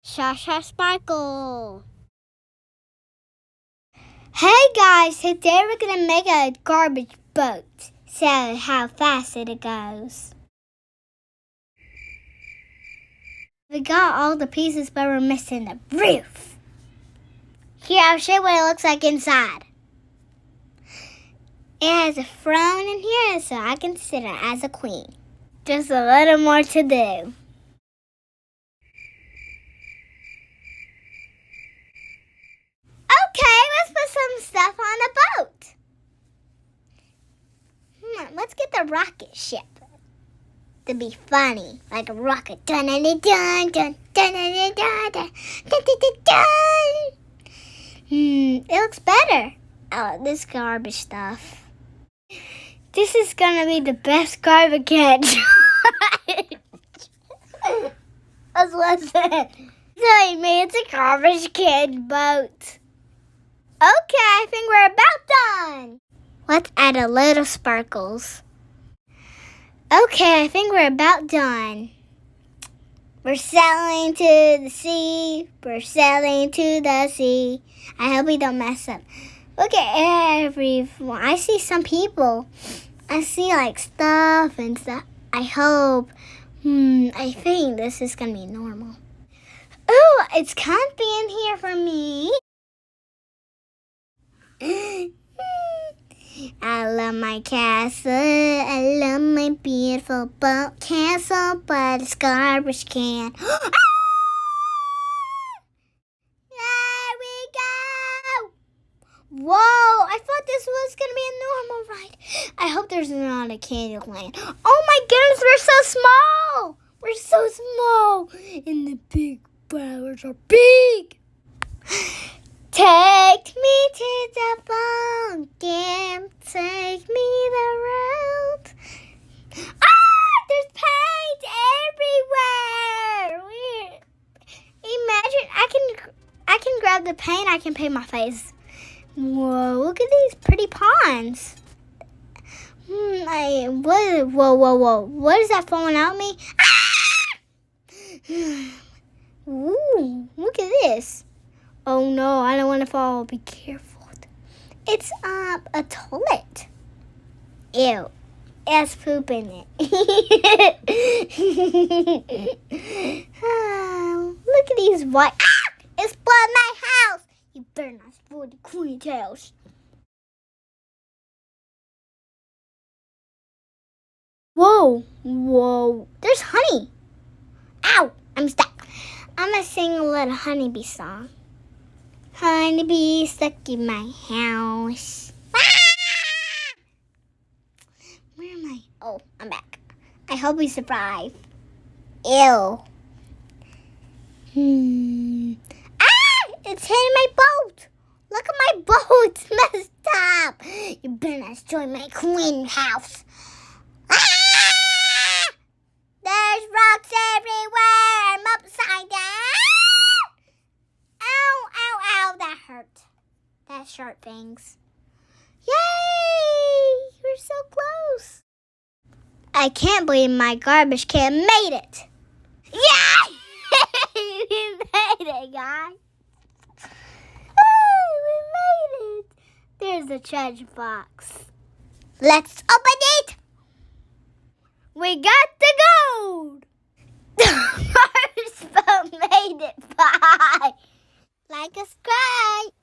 Shasha Sparkle. Hey guys, today we're gonna make a garbage boat. So how fast it goes. We got all the pieces, but we're missing the roof. Here, I'll show you what it looks like inside. It has a throne in here, so I can sit it as a queen. Just a little more to do. Okay, let's put some stuff on the boat. Let's get the rocket ship to be funny, like a rocket. Dun dun dun dun dun dun dun dun dun dun dun. It looks better. Oh, this garbage stuff. This is gonna be the best garbage can. That's what I said. So it's a garbage can boat. Okay, I think we're about done. Let's add a little sparkles. Okay, I think we're about done. We're sailing to the sea. We're sailing to the sea. I hope we don't mess up. Look at everyone. I see some people. I see like stuff and stuff. I hope. I think this is going to be normal. Oh, it's comfy in here for me. I love my castle. I love my beautiful boat castle, but it's garbage can. There we go. Whoa, I thought this was going to be a normal ride. I hope there's not a Candyland. Oh my goodness, we're so small. We're so small. And the big flowers are big. Take me to the ball game. Take me the road. There's paint everywhere. Imagine I can grab the paint. I can paint my face. Whoa! Look at these pretty ponds. Whoa! What is that falling out of me? Ooh! Look at this. Oh no, I don't want to fall. Be careful. It's a toilet. Ew. It has poop in it. Look at these white. It's blood in my house. You better not spoil the queen's house. Whoa. There's honey. Ow, I'm stuck. I'm going to sing a little honeybee song. Honeybee stuck in my house. Where am I? Oh, I'm back. I hope we survive. Ew. It's hitting my boat. Look at my boat. It's messed up. You better not destroy my queen house. There's rocks everywhere. I'm upside down. Ow. That hurt. That sharp things. Yay! We're so close. I can't believe my garbage can made it. Yay! We made it, guys. We made it. There's the treasure box. Let's open it. We got the gold. The first boat made it. Bye. Like, subscribe.